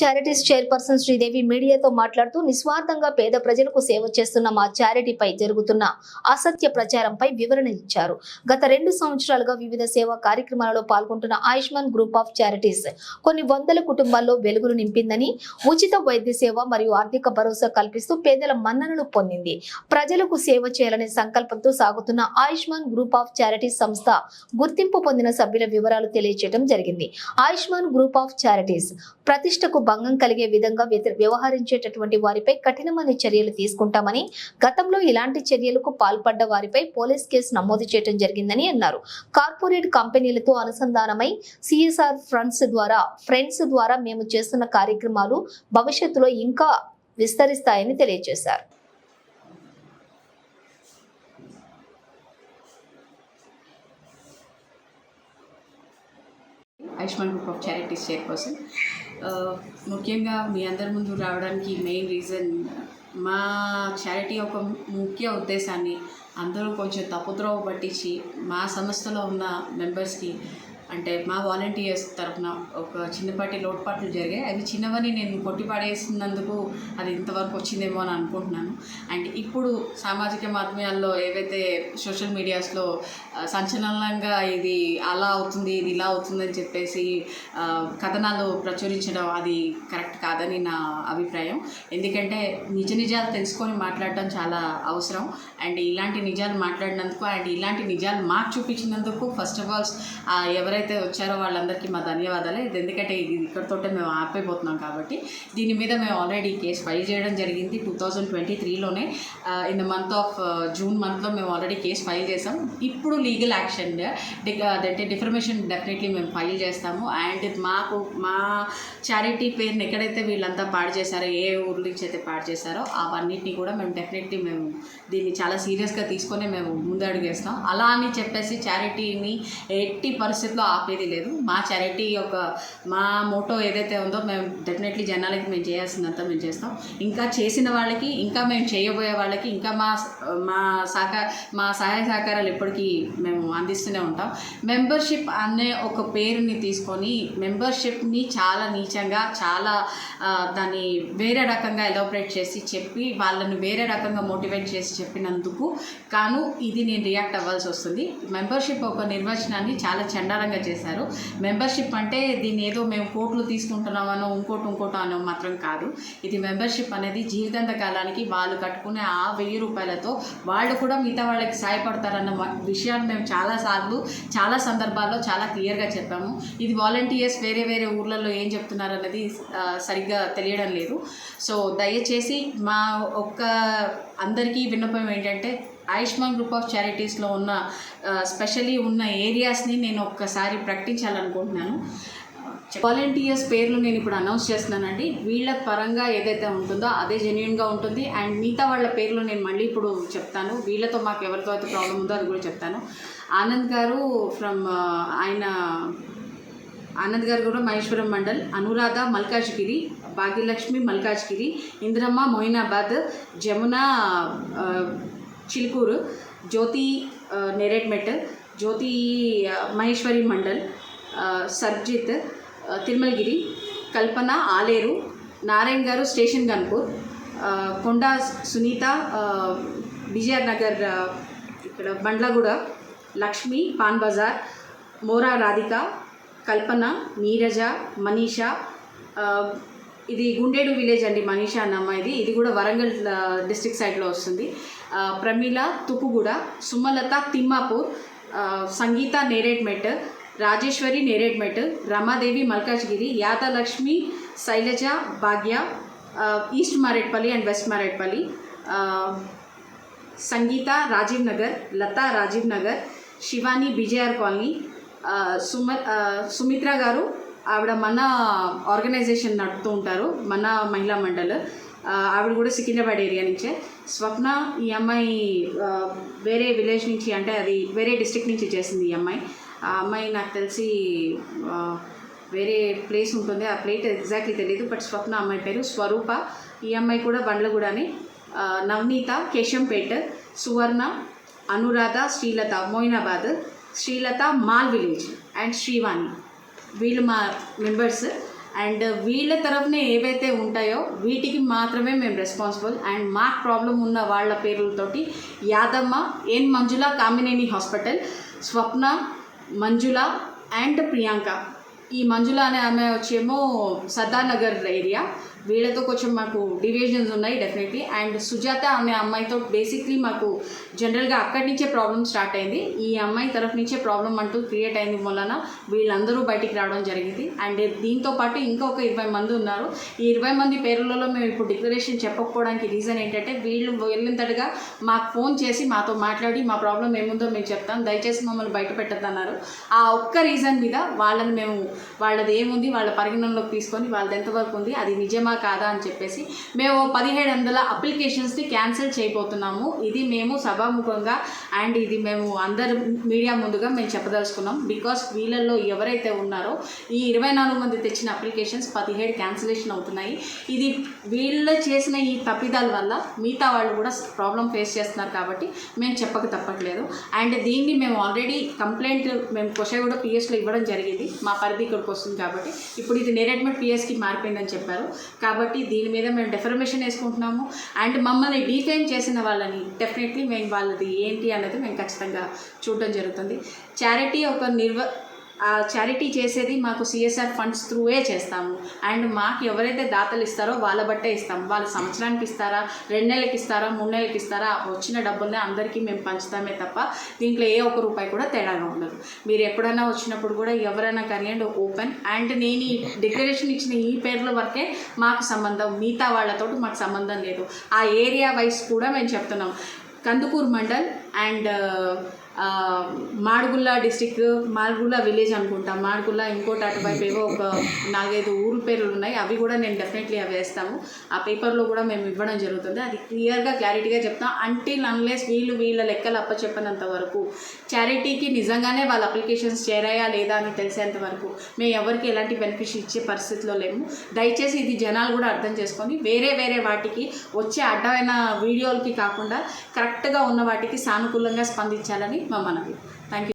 Charities chairperson Sridevi మీడియాతో మాట్లాడుతూ నిస్వార్థంగా పేద ప్రజలకు సేవ చేస్తున్న మా చారిటీపై జరుగుతున్న అసత్య ప్రచారంపై వివరణ ఇచ్చారు. గత 2 సంవత్సరాలుగా వివిధ సేవా కార్యక్రమాలలో పాల్గొంటున్న ఆయుష్మాన్ గ్రూప్ ఆఫ్ చారిటీస్ కొన్ని వందల కుటుంబాల్లో వెలుగులు నింపిందని, ఉచిత వైద్య సేవ మరియు ఆర్థిక భరోసా కల్పిస్తూ పేదల మన్ననలు పొందింది. ప్రజలకు సేవ చేయాలనే సంకల్పంతో సాగుతున్న ఆయుష్మాన్ గ్రూప్ ఆఫ్ చారిటీస్ సంస్థ గుర్తింపు పొందిన సభ్యుల వివరాలు తెలియజేయడం జరిగింది. ఆయుష్మాన్ గ్రూప్ ఆఫ్ చారిటీస్ ప్రతిష్టకు భంగం కలిగే విధంగా వ్యవహరించేటటువంటి వారిపై కఠినమైన చర్యలు తీసుకుంటామని, గతంలో ఇలాంటి చర్యలకు పాల్పడ్డ వారిపై పోలీస్ కేసు నమోదు చేయడం జరిగిందని అన్నారు. కార్పొరేట్ కంపెనీలతో అనుసంధానమై సిఎస్ఆర్ ఫ్రెండ్స్ ద్వారా మేము చేస్తున్న కార్యక్రమాలు భవిష్యత్తులో ఇంకా విస్తరిస్తాయని తెలియజేశారు. Ayushman group of charities chairperson. ముఖ్యంగా మీ అందరి ముందు రావడానికి మెయిన్ రీజన్, మా చారిటీ ఒక ముఖ్య ఉద్దేశాన్ని అందరూ కొంచెం తప్పుద్రోవ పట్టించి మా సంస్థలో ఉన్న మెంబర్స్కి, అంటే మా వాలంటీర్స్ తరఫున ఒక చిన్నపాటి లోటుపాట్లు జరిగాయి. అవి చిన్నవని నేను కొట్టిపడేసినందుకు అది ఇంతవరకు వచ్చిందేమో అని అనుకుంటున్నాను. అండ్ ఇప్పుడు సామాజిక మాధ్యమాల్లో ఏవైతే సోషల్ మీడియాస్లో సంచలనంగా ఇది అలా అవుతుంది, ఇది ఇలా అవుతుందని చెప్పేసి కథనాలు ప్రచురించడం అది కరెక్ట్ కాదని నా అభిప్రాయం. ఎందుకంటే నిజాలు తెలుసుకొని మాట్లాడటం చాలా అవసరం. అండ్ ఇలాంటి నిజాలు మాట్లాడినందుకు అండ్ ఇలాంటి నిజాలు మాకు చూపించినందుకు ఫస్ట్ ఆఫ్ ఆల్ ఎవరైతే వచ్చారో వాళ్ళందరికీ మా ధన్యవాదాలు. ఇది ఎందుకంటే ఇది ఇక్కడితోటే మేము ఆపైపోతున్నాం కాబట్టి దీని మీద మేము ఆల్రెడీ కేసు ఫైల్ చేయడం జరిగింది 2023లోనే. In the month of June మంత్లో మేము ఆల్రెడీ కేసు ఫైల్ చేసాం. ఇప్పుడు లీగల్ యాక్షన్ అంటే డిఫర్మేషన్ డెఫినెట్లీ మేము ఫైల్ చేస్తాము. అండ్ మా చారిటీ పేరుని ఎక్కడైతే వీళ్ళంతా పాడు చేశారో, ఏ ఊరు నుంచి అయితే పాడు చేశారో అవన్నిటిని కూడా మేము డెఫినెట్లీ మేము దీన్ని చాలా సీరియస్గా తీసుకొని మేము ముందు అడుగేస్తాం. అలా అని చెప్పేసి చారిటీని ఎట్టి పరిస్థితుల్లో ఆపేది లేదు. మా చారిటీ మా మోటో ఏదైతే ఉందో మేము డెఫినెట్లీ జనాలకి మేము చేయాల్సిందంతా మేము చేస్తాం. ఇంకా చేసిన వాళ్ళకి, ఇంకా మేము చేయబోయే వాళ్ళకి ఇంకా మా సహాయ సహకారాలు ఎప్పటికీ మేము అందిస్తూనే ఉంటాం. మెంబర్షిప్ అనే ఒక పేరుని తీసుకొని మెంబర్షిప్ని చాలా నీచంగా, చాలా దాన్ని వేరే రకంగా ఎలాబరేట్ చేసి చెప్పి వాళ్ళని వేరే రకంగా మోటివేట్ చేసి చెప్పినందుకు కాను ఇది నేను రియాక్ట్ అవ్వాల్సి వస్తుంది. మెంబర్షిప్ ఒక నిర్వచనాన్ని చాలా చండాలంగా చేశారు. మెంబర్షిప్ అంటే దీన్ని ఏదో మేము కోట్లు తీసుకుంటున్నామనో ఇంకోటి అనో మాత్రం కాదు. ఇది మెంబర్షిప్ అనేది జీవితాంత కాలానికి వాళ్ళు కట్టుకునే ఆ 1000 రూపాయలతో వాళ్ళు కూడా మిగతా వాళ్ళకి సాయపడతారన్న విషయాన్ని మేము చాలాసార్లు చాలా సందర్భాల్లో చాలా క్లియర్గా చెప్పాము. ఇది వాలంటీర్స్ వేరే ఊర్లలో ఏం చెప్తున్నారు అన్నది సరిగ్గా తెలియడం లేదు. సో దయచేసి మా అందరికీ విన్నపం ఏంటంటే, ఆయుష్మాన్ గ్రూప్ ఆఫ్ చారిటీస్లో ఉన్న స్పెషల్లీ ఉన్న ఏరియాస్ని నేను ఒక్కసారి ప్రకటించాలనుకుంటున్నాను. వాలంటీర్స్ పేర్లు నేను ఇప్పుడు అనౌన్స్ చేస్తున్నానండి. వీళ్ళ పరంగా ఏదైతే ఉంటుందో అదే జెన్యూన్గా ఉంటుంది. అండ్ మిగతా వాళ్ళ పేర్లు నేను మళ్ళీ ఇప్పుడు చెప్తాను. వీళ్ళతో మాకు ఎవరితో అయితే ప్రాబ్లం ఉందో అది కూడా చెప్తాను. ఆనంద్ గారు ఆనంద్ గారు కూడా మహేశ్వరం మండల్, అనురాధ మల్కాజ్గిరి, భాగ్యలక్ష్మి మల్కాజ్గిరి, ఇంద్రమ్మ మొయినాబాద్, జమున చిలుకూరు, జ్యోతి నేరేడ్మెట్, జ్యోతి మహేశ్వరి మండల్, సర్జిత్ తిరుమలగిరి, కల్పన ఆలేరు, నారాయణ్ గారు స్టేషన్ గన్పూర్, కొండా సునీత విజయ్ నగర్ ఇక్కడ బండ్లగూడ, లక్ష్మి పాన్ బజార్, మోరా రాధిక, కల్పన, నీరజ, మనీషా, ఇది గుండేడు విలేజ్ అండి మనీషా అన్న అమ్మాయిది. ఇది కూడా వరంగల్ డిస్ట్రిక్ట్ సైడ్లో వస్తుంది. Pramila Tukuguda, Sumalatha Thimmapur, Sangeetha Neredmet, Rajeshwari Neredmet, Ramadevi Malkajgiri, Yadalakshmi, Shailaja Bhagya, east Maredpally and west Maredpally, Sangeetha Rajiv Nagar, Latha Rajiv Nagar, Shivani BJR colony, Sumitra garu ఆవిడ మన ఆర్గనైజేషన్ నడుపుతూ ఉంటారు, మన మహిళా మండల్, ఆవిడ కూడా సికింద్రాబాద్ ఏరియా నుంచే. స్వప్న, ఈ అమ్మాయి వేరే విలేజ్ నుంచి, అంటే అది వేరే డిస్ట్రిక్ట్ నుంచి చేసింది ఈ అమ్మాయి. ఆ అమ్మాయి నాకు తెలిసి వేరే ప్లేస్ ఉంటుంది, ఆ ప్లేస్ ఎగ్జాక్ట్లీ తెలియదు, బట్ స్వప్న అమ్మాయి పేరు. స్వరూప, ఈ అమ్మాయి కూడా బండ్లగూడని. నవనీత కేశంపేట్, సువర్ణ, అనురాధ, శ్రీలత మోయినాబాద్, శ్రీలత మాల్ విలేజ్ అండ్ శ్రీవాణి, వీళ్ళు మా మెంబర్స్. అండ్ వీళ్ళ తరఫున ఏవైతే ఉంటాయో వీటికి మాత్రమే మేము రెస్పాన్సిబుల్. అండ్ మాకు ప్రాబ్లం ఉన్న వాళ్ళ పేర్లతోటి Yadamma, N Manjula Kamineni hospital, Swapna, Manjula and Priyanka. ఈ మంజుల అనే ఆమె వచ్చేమో సర్దార్నగర్ ఏరియా, వీళ్ళతో కొంచెం మాకు డివిజన్స్ ఉన్నాయి డెఫినెట్లీ. అండ్ సుజాత అనే అమ్మాయితో బేసిక్లీ మాకు జనరల్గా అక్కడి నుంచే ప్రాబ్లం స్టార్ట్ అయింది. ఈ అమ్మాయి తరఫు నుంచే ప్రాబ్లం అంటూ క్రియేట్ అయింది వలన వీళ్ళందరూ బయటికి రావడం జరిగింది. అండ్ దీంతో పాటు ఇంకొక 20 మంది ఉన్నారు. ఈ 20 మంది పేర్లలో మేము ఇప్పుడు డిక్లరేషన్ చెప్పకపోవడానికి రీజన్ ఏంటంటే వీళ్ళు వెళ్ళినంతటిగా మాకు ఫోన్ చేసి మాతో మాట్లాడి మా ప్రాబ్లం ఏముందో మేము చెప్తాం, దయచేసి మమ్మల్ని బయట పెట్టద్దన్నారు. ఆ ఒక్క రీజన్ మీద వాళ్ళని మేము వాళ్ళది ఏముంది వాళ్ళ పరిగణనలోకి తీసుకొని వాళ్ళది ఎంతవరకు ఉంది, అది నిజమా కాదా అని చెప్పేసి మేము 1700 అప్లికేషన్స్ని క్యాన్సిల్ చేయబోతున్నాము. ఇది మేము సభాముఖంగా అండ్ ఇది మేము అందరు మీడియా ముందుగా మేము చెప్పదలుచుకున్నాం. బికాస్ వీళ్ళల్లో ఎవరైతే ఉన్నారో ఈ 24 మంది తెచ్చిన అప్లికేషన్స్ 17 క్యాన్సిలేషన్ అవుతున్నాయి. ఇది వీళ్ళు చేసిన ఈ తప్పిదాల వల్ల మిగతా వాళ్ళు కూడా ప్రాబ్లం ఫేస్ చేస్తున్నారు కాబట్టి మేము చెప్పక తప్పట్లేదు. అండ్ దీన్ని మేము ఆల్రెడీ కంప్లైంట్ మేము కొషాగూడ పిఎస్లో ఇవ్వడం జరిగింది. మా పరిధి ఇక్కడికి వస్తుంది కాబట్టి ఇప్పుడు ఇది నేరేడ్మెట్ పిఎస్కి మారిపోయిందని చెప్పారు. కాబట్టి దీని మీద మేము డెఫర్మేషన్ వేసుకుంటున్నాము. అండ్ మమ్మల్ని డీఫేమ్ చేసిన వాళ్ళని డెఫినెట్లీ మేము వాళ్ళది ఏంటి అన్నది మేము ఖచ్చితంగా చూడడం జరుగుతుంది. చారిటీ చారిటీ చేసేది మాకు సిఎస్ఆర్ ఫండ్స్ త్రూవే చేస్తాము. అండ్ మాకు ఎవరైతే దాతలు ఇస్తారో వాళ్ళ బట్టే ఇస్తాము. వాళ్ళు సంవత్సరానికి ఇస్తారా, 2 నెలలకి ఇస్తారా, 3 నెలలకి ఇస్తారా, వచ్చిన డబ్బుల్ని అందరికీ మేము పంచుతామే తప్ప దీంట్లో ఏ ఒక్క రూపాయి కూడా తేడాగా ఉండదు. మీరు ఎప్పుడైనా వచ్చినప్పుడు కూడా ఎవరైనా కనియండి ఓపెన్. అండ్ నేను ఈ డిక్లరేషన్ ఇచ్చిన ఈ పేర్ల వరకే మాకు సంబంధం, మిగతా వాళ్ళతో మాకు సంబంధం లేదు. ఆ ఏరియా వైజ్ కూడా మేము చెప్తున్నాం. Kandukur mandal and Madugula district, Madugula village అనుకుంటాం, మాడుగుల్ల ఇంకోటి అటువైపు ఏవో ఒక 4-5 ఊరు పేర్లు ఉన్నాయి. అవి కూడా నేను డెఫినెట్లీ అవి వేస్తాము. ఆ పేపర్లో కూడా మేము ఇవ్వడం జరుగుతుంది. అది క్లారిటీగా చెప్తాం. అంటిల్ అన్లెస్ వీళ్ళ లెక్కలు అప్పచెప్పనంత వరకు, చారిటీకి నిజంగానే వాళ్ళ అప్లికేషన్స్ చేరాయా లేదా అని తెలిసేంత వరకు మేము ఎవరికి ఎలాంటి బెనిఫిట్ ఇచ్చే పరిస్థితిలో లేము. దయచేసి ఇది జనాలు కూడా అర్థం చేసుకొని వేరే వాటికి వచ్చే అడ్డమైన వీడియోలకి కాకుండా కరెక్ట్గా ఉన్న వాటికి సానుకూలంగా స్పందించాలని మా మనవి. Thank you.